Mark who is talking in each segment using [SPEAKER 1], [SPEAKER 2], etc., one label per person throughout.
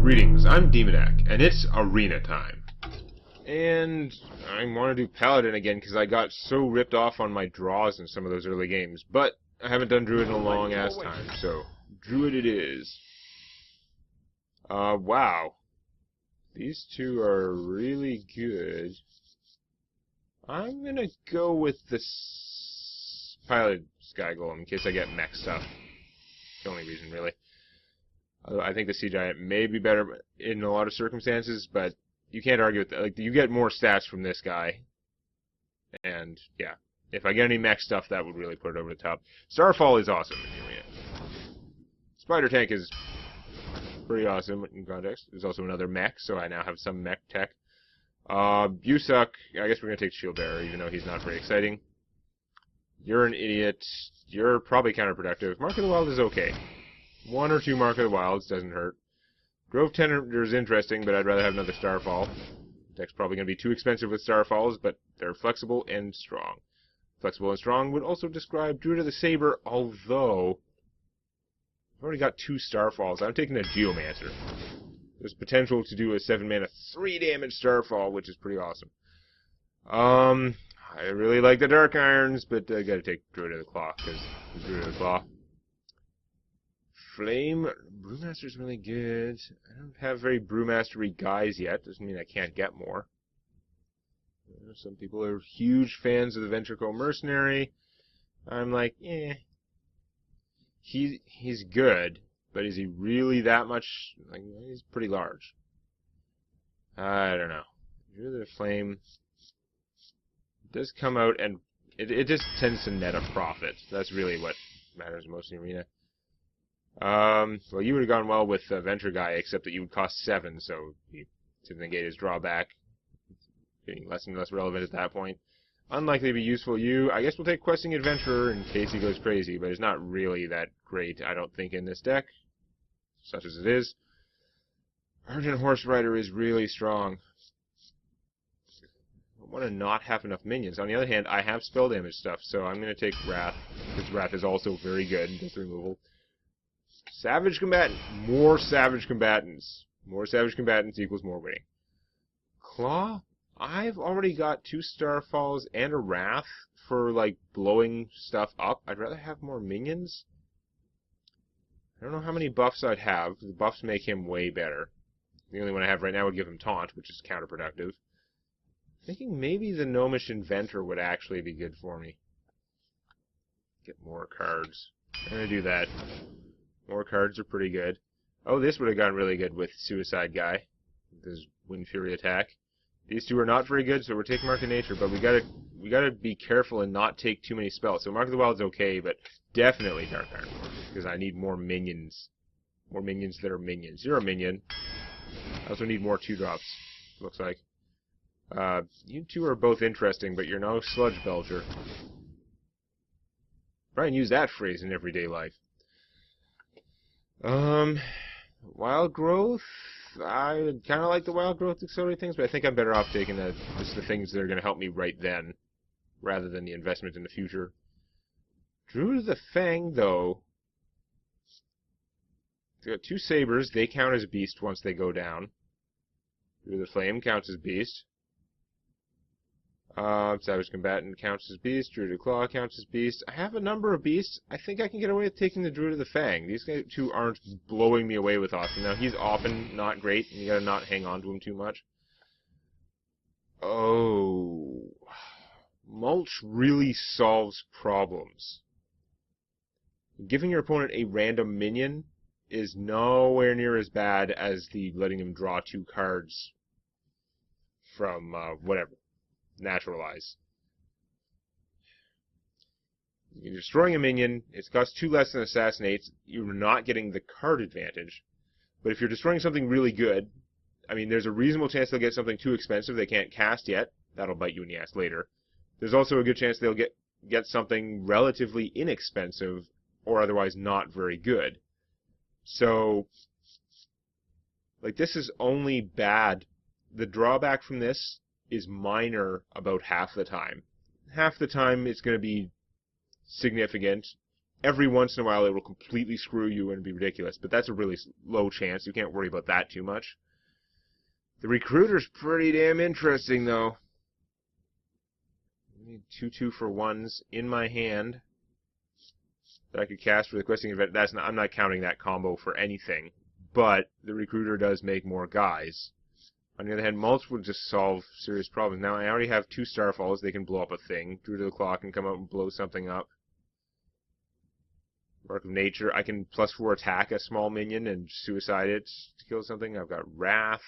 [SPEAKER 1] Greetings, I'm Demonac, and it's arena time. And I want to do Paladin again because I got so ripped off on my draws in some of those early games. But I haven't done Druid in a long ass time, so Druid it is. Wow. These two are really good. I'm gonna go with this Pilot Sky Golem in case I get mech stuff. The only reason, really. I think the Sea Giant may be better in a lot of circumstances, but you can't argue with that. Like, you get more stats from this guy. And, yeah. If I get any mech stuff, that would really put it over the top. Starfall is awesome in the arena. Spider Tank is pretty awesome in context. There's also another mech, so I now have some mech tech. You suck. I guess we're going to take Shield Bearer, even though he's not very exciting. You're an idiot. You're probably counterproductive. Mark of the Wild is okay. 1 or 2 Mark of the Wilds doesn't hurt. Grove Tender is interesting, but I'd rather have another Starfall. Deck's probably going to be too expensive with Starfalls, but they're flexible and strong. Flexible and strong would also describe Druid of the Saber, although I've already got 2 Starfalls. I'm taking a Geomancer. There's potential to do a 7-mana 3 damage Starfall, which is pretty awesome. I really like the Dark Irons, but I gotta take Druid of the Claw, because Druid of the Claw. Flame Brewmaster's really good. I don't have very Brewmastery guys yet. Doesn't mean I can't get more. Some people are huge fans of the Ventricle Mercenary. I'm like, eh. He's good, but is he really that much? Like, he's pretty large. I don't know. Druid of the Flame does come out, and it just tends to net a profit. That's really what matters most in the arena. Well, you would have gone well with Venture Guy, except that you would cost 7, so to negate his drawback, getting less and less relevant at that point. Unlikely to be useful. I guess we'll take Questing Adventurer in case he goes crazy, but it's not really that great, I don't think, in this deck, such as it is. Argent Horse Rider is really strong. I want to not have enough minions. On the other hand, I have spell damage stuff, so I'm going to take Wrath, because Wrath is also very good in this removal. Savage Combatant. More Savage Combatants. More Savage Combatants equals more winning. Claw? I've already got 2 Starfalls and a Wrath for, like, blowing stuff up. I'd rather have more minions. I don't know how many buffs I'd have. The buffs make him way better. The only one I have right now would give him Taunt, which is counterproductive. Thinking maybe the Gnomish Inventor would actually be good for me. Get more cards. I'm going to do that. More cards are pretty good. Oh, this would have gone really good with Suicide Guy. This Wind Fury attack. These two are not very good, so we're taking Mark of Nature, but we gotta be careful and not take too many spells. So Mark of the Wild is okay, but definitely Dark Iron, because I need more minions. More minions that are minions. You're a minion. I also need more 2-drops, looks like. You two are both interesting, but you're no Sludge Belcher. Try and use that phrase in everyday life. Wild Growth, I kind of like the Wild Growth Accelerate things, but I think I'm better off taking just the things that are going to help me right then, rather than the investment in the future. Druid of the Fang, though, they got 2 Sabers, they count as Beast once they go down. Druid of the Flame counts as Beast. Savage Combatant counts as Beast. Druid of Claw counts as Beast. I have a number of Beasts. I think I can get away with taking the Druid of the Fang. These two aren't blowing me away with awesome. Now, he's often not great, and you gotta not hang on to him too much. Oh. Mulch really solves problems. Giving your opponent a random minion is nowhere near as bad as the letting him draw 2 cards from, whatever. Naturalize. You're destroying a minion, it's cost 2 less than Assassinate, you're not getting the card advantage. But if you're destroying something really good, I mean, there's a reasonable chance they'll get something too expensive they can't cast yet. That'll bite you in the ass later. There's also a good chance they'll get something relatively inexpensive or otherwise not very good. So, like, this is only bad. The drawback from this is minor about half the time. Half the time it's going to be significant, every once in a while it will completely screw you and be ridiculous, but that's a really low chance. You can't worry about that too much. The Recruiter's pretty damn interesting, though. I need 2/2 for 1s in my hand that I could cast for the questing event. I'm not counting that combo for anything, but the Recruiter does make more guys. On the other hand, Mulch would just solve serious problems. Now, I already have 2 Starfalls. They can blow up a thing. Druid of the Claw can come out and blow something up. Mark of Nature. I can +4 attack a small minion and suicide it to kill something. I've got Wrath.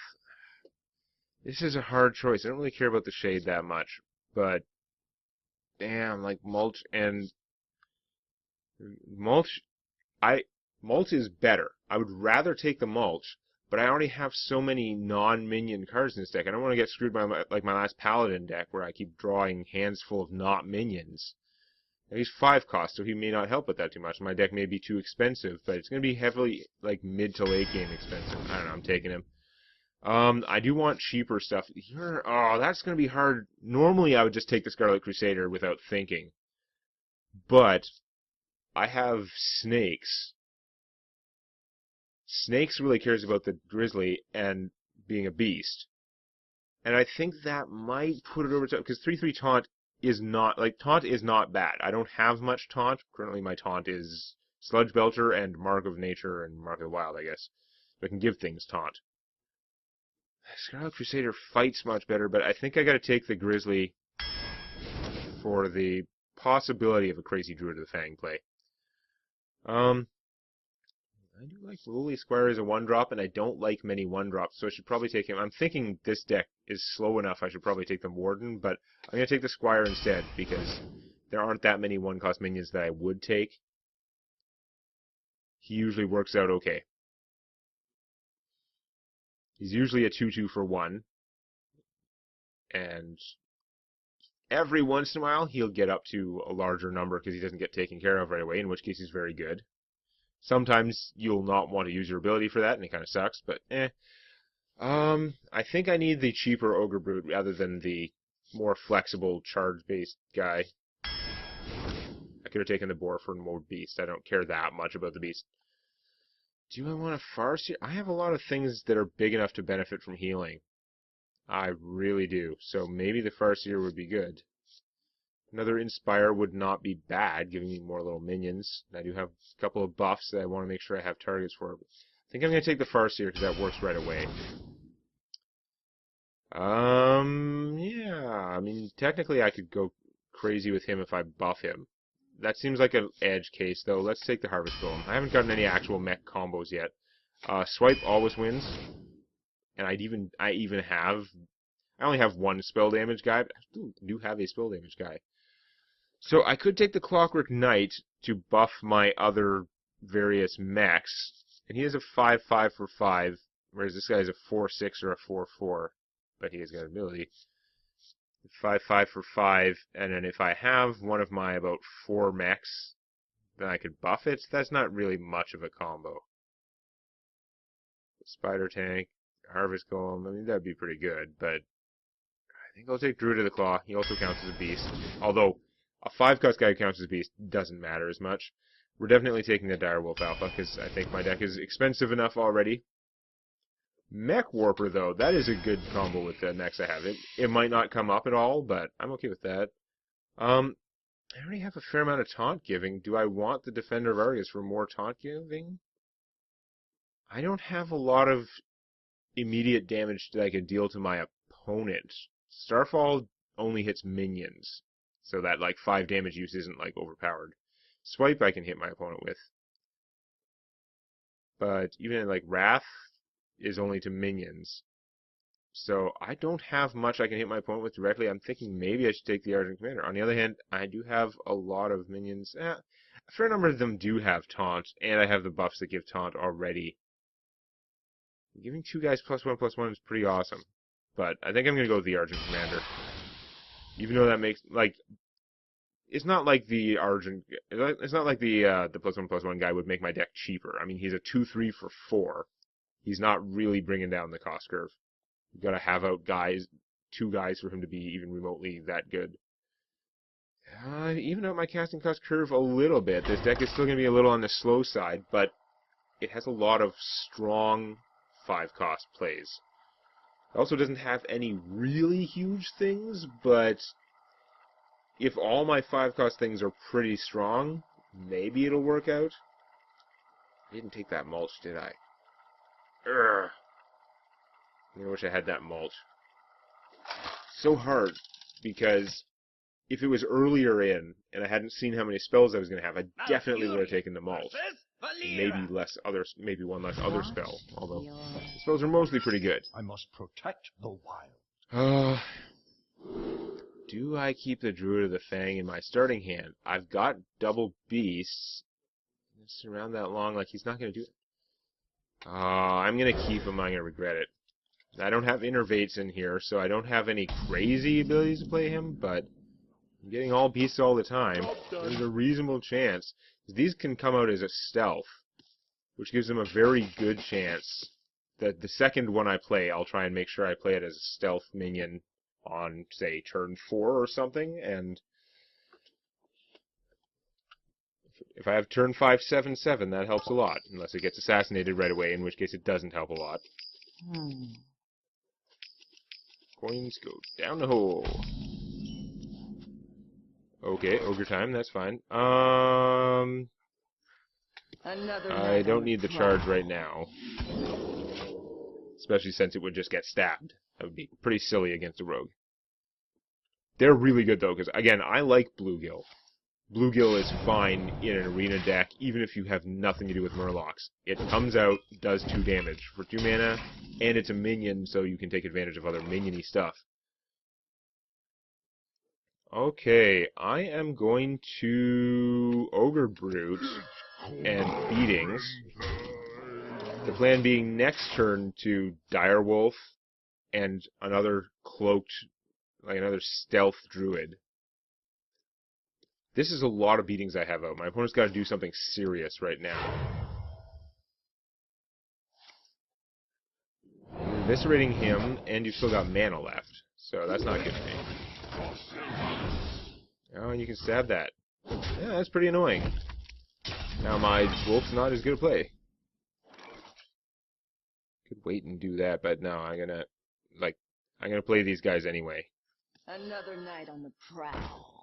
[SPEAKER 1] This is a hard choice. I don't really care about the Shade that much. But, damn, like Mulch and... Mulch is better. I would rather take the Mulch, but I already have so many non-minion cards in this deck. I don't want to get screwed by my last Paladin deck where I keep drawing hands full of not minions. Now, he's 5 cost, so he may not help with that too much. My deck may be too expensive, but it's going to be heavily, like, mid to late game expensive. I don't know, I'm taking him. I do want cheaper stuff. Oh, that's going to be hard. Normally, I would just take the Scarlet Crusader without thinking. But I have Snakes. Snakes really cares about the Grizzly and being a beast. And I think that might put it over top, because 3/3 Taunt is not, Taunt is not bad. I don't have much Taunt. Currently my Taunt is Sludge Belcher and Mark of Nature and Mark of the Wild, I guess. So I can give things Taunt. Scarlet Crusader fights much better, but I think I gotta take the Grizzly for the possibility of a crazy Druid of the Fang play. I do like Lowly Squire as a 1-drop, and I don't like many 1-drops, so I should probably take him. I'm thinking this deck is slow enough I should probably take the Warden, but I'm going to take the Squire instead, because there aren't that many 1-cost minions that I would take. He usually works out okay. He's usually a 2/2 for 1, and every once in a while he'll get up to a larger number because he doesn't get taken care of right away, in which case he's very good. Sometimes you'll not want to use your ability for that, and it kind of sucks, but eh. I think I need the cheaper Ogre Brute rather than the more flexible charge-based guy. I could have taken the Boar for more Beast. I don't care that much about the Beast. Do I want a Farseer? I have a lot of things that are big enough to benefit from healing. I really do. So maybe the Farseer would be good. Another Inspire would not be bad, giving me more little minions. I do have a couple of buffs that I want to make sure I have targets for. I think I'm going to take the Farseer because that works right away. Yeah. I mean, technically I could go crazy with him if I buff him. That seems like an edge case, though. Let's take the Harvest Golem. I haven't gotten any actual mech combos yet. Swipe always wins. And I only have 1 spell damage guy, but I do have a spell damage guy. So I could take the Clockwork Knight to buff my other various mechs, and he has a 5/5 for 5, whereas this guy is a 4/6 or a 4/4, but he has got ability. 5/5 for 5, and then if I have one of my about 4 mechs, then I could buff it. That's not really much of a combo. Spider Tank, Harvest Golem, I mean, that'd be pretty good, but I think I'll take Druid of the Claw. He also counts as a beast, although a 5-cost guy who counts as a beast doesn't matter as much. We're definitely taking the Direwolf Alpha, because I think my deck is expensive enough already. Mech Warper, though, that is a good combo with the mechs I have. It might not come up at all, but I'm okay with that. I already have a fair amount of taunt giving. Do I want the Defender of Argus for more taunt giving? I don't have a lot of immediate damage that I can deal to my opponent. Starfall only hits minions, so that 5 damage use isn't overpowered. Swipe I can hit my opponent with, but even Wrath is only to minions. So I don't have much I can hit my opponent with directly. I'm thinking maybe I should take the Argent Commander. On the other hand, I do have a lot of minions. A fair number of them do have taunt, and I have the buffs that give taunt already. Giving 2 guys +1/+1 is pretty awesome. But I think I'm going to go with the Argent Commander. Even though that makes, it's not like the Argent, it's not like the +1/+1 guy would make my deck cheaper. I mean, he's a 2/3 for 4. He's not really bringing down the cost curve. You've got to have out 2 guys for him to be even remotely that good. Even out my casting cost curve a little bit. This deck is still going to be a little on the slow side, but it has a lot of strong 5-cost plays. It also doesn't have any really huge things, but if all my 5-cost things are pretty strong, maybe it'll work out. I didn't take that mulch, did I? Urgh. I wish I had that mulch. So hard, because if it was earlier in, and I hadn't seen how many spells I was going to have, I definitely would have taken the mulch. Maybe one less other spell, although the spells are mostly pretty good.
[SPEAKER 2] I must protect the wild.
[SPEAKER 1] Do I keep the Druid of the Fang in my starting hand? I've got double beasts. It's around that long, like he's not going to do it. I'm going to keep him. I'm going to regret it. I don't have innervates in here, so I don't have any crazy abilities to play him, but I'm getting all beasts all the time. There's a reasonable chance. These can come out as a stealth, which gives them a very good chance that the second one I play, I'll try and make sure I play it as a stealth minion on, say, turn 4 or something, and if I have turn 5, 7, 7, that helps a lot, unless it gets assassinated right away, in which case it doesn't help a lot. Coins go down the hole. Okay, ogre time, that's fine. I don't need the charge right now. Especially since it would just get stabbed. That would be pretty silly against a rogue. They're really good though, because again, I like Bluegill. Bluegill is fine in an arena deck, even if you have nothing to do with Murlocs. It comes out, does 2 damage for 2 mana, and it's a minion, so you can take advantage of other minion-y stuff. Okay, I am going to Ogre Brute and Beatings. The plan being next turn to Direwolf and another cloaked, like another stealth Druid. This is a lot of beatings I have out. My opponent's got to do something serious right now. You're eviscerating him, and you've still got mana left, so that's not good for me. Oh, and you can stab that. Yeah, that's pretty annoying. Now my wolf's not as good a play. Could wait and do that, but no, I'm gonna play these guys anyway.
[SPEAKER 3] Another night on the prowl.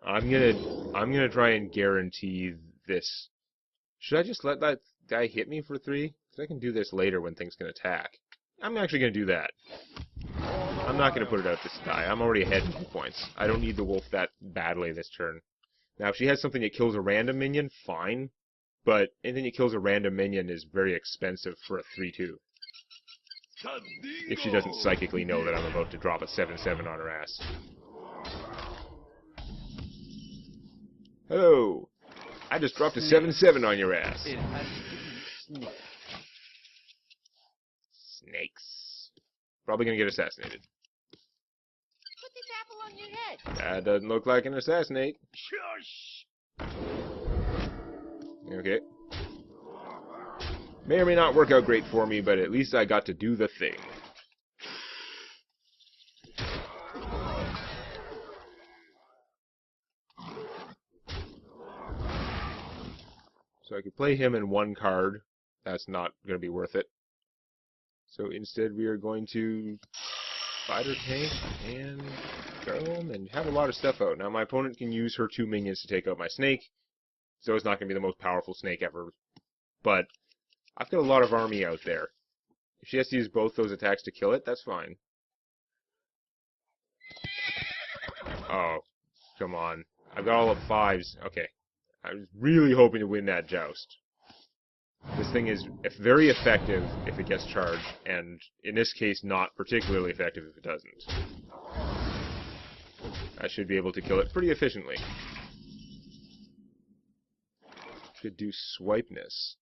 [SPEAKER 1] I'm gonna try and guarantee this. Should I just let that guy hit me for 3? Because I can do this later when things can attack. I'm actually gonna do that. I'm not gonna put it out this die. I'm already ahead in 2 points. I don't need the wolf that badly this turn. Now, if she has something that kills a random minion, fine. But anything that kills a random minion is very expensive for a 3-2. If she doesn't psychically know that I'm about to drop a 7-7 on her ass. Hello! I just dropped a 7-7 on your ass. Snakes. Probably gonna get assassinated.
[SPEAKER 3] Put this apple on your head.
[SPEAKER 1] That doesn't look like an assassinate.
[SPEAKER 2] Shush!
[SPEAKER 1] Okay. May or may not work out great for me, but at least I got to do the thing. So I could play him in 1 card. That's not going to be worth it. So instead we are going to fighter tank and Garland and have a lot of stuff out. Now my opponent can use her 2 minions to take out my snake. So it's not going to be the most powerful snake ever. But I've got a lot of army out there. If she has to use both those attacks to kill it, that's fine. Oh, come on. I've got all of 5s. Okay. I was really hoping to win that joust. This thing is very effective if it gets charged, and in this case not particularly effective if it doesn't. I should be able to kill it pretty efficiently. Could do Swipeness.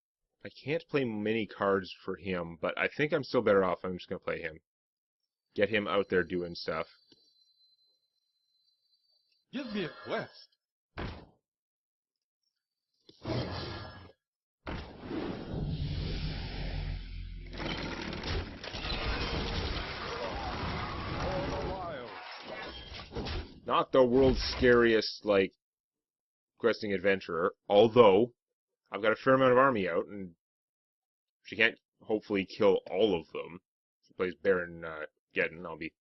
[SPEAKER 1] I can't play many cards for him, but I think I'm still better off. I'm just going to play him. Get him out there doing stuff.
[SPEAKER 2] Give me a quest.
[SPEAKER 1] not the world's scariest, like, questing adventurer, although I've got a fair amount of army out, and she can't hopefully kill all of them. If she plays Baron Geddon, I'll be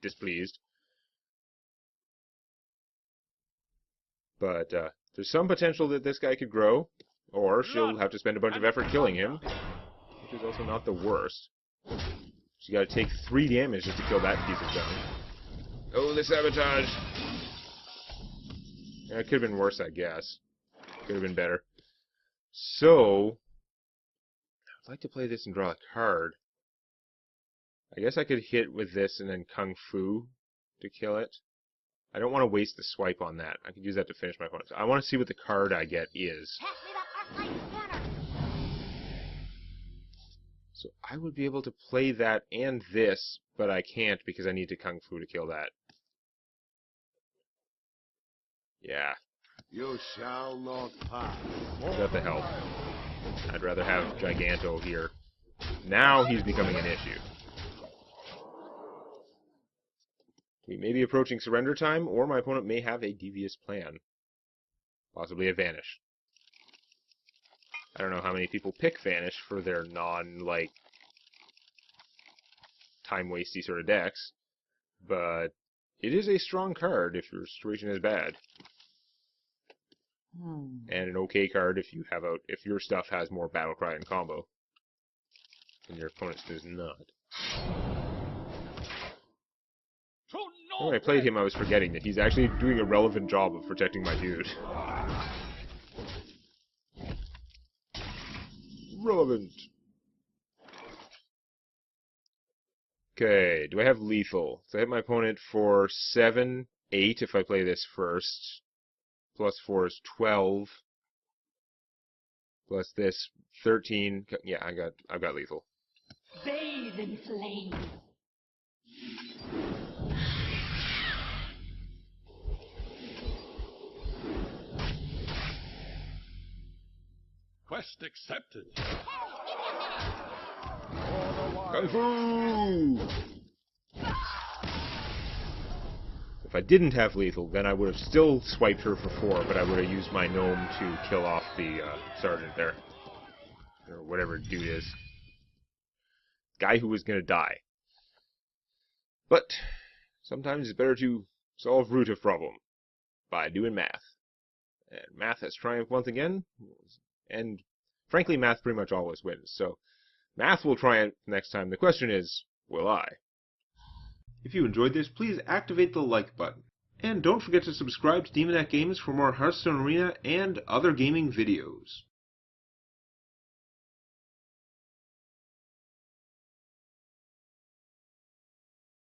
[SPEAKER 1] displeased. But there's some potential that this guy could grow, or she'll have to spend a bunch of effort killing him, which is also not the worst. She's got to take 3 damage just to kill that piece of junk. Oh, the sabotage! Yeah, it could have been worse, I guess. Could have been better. So, I'd like to play this and draw a card. I guess I could hit with this and then Kung Fu to kill it. I don't want to waste the swipe on that. I could use that to finish my opponent. I want to see what the card I get is.
[SPEAKER 3] Pass me the Arclight scanner.
[SPEAKER 1] So I would be able to play that and this, but I can't because I need to Kung Fu to kill that. Yeah.
[SPEAKER 2] You shall not pass.
[SPEAKER 1] What the hell? I'd rather have Giganto here. Now he's becoming an issue. We may be approaching surrender time, or my opponent may have a devious plan. Possibly a Vanish. I don't know how many people pick Vanish for their non, time-wasty sort of decks, but it is a strong card if your situation is bad. And an okay card if if your stuff has more Battlecry and combo, and your opponent's does not. When I played him, I was forgetting that he's actually doing a relevant job of protecting my dude. Relevant. Okay, do I have lethal? So I hit my opponent for 7, 8 if I play this first. Plus 4 is 12. Plus this 13. Yeah, I've got lethal.
[SPEAKER 4] Bathe in flame.
[SPEAKER 2] Quest accepted.
[SPEAKER 1] Kung Fu! If I didn't have lethal, then I would have still swiped her for 4, but I would have used my gnome to kill off the sergeant there. Or whatever dude is. Guy who was going to die. But sometimes it's better to solve root of problem by doing math. And math has triumphed once again. And frankly, math pretty much always wins. So math will triumph next time. The question is, will I? If you enjoyed this, please activate the like button. And don't forget to subscribe to Demonet Games for more Hearthstone Arena and other gaming videos.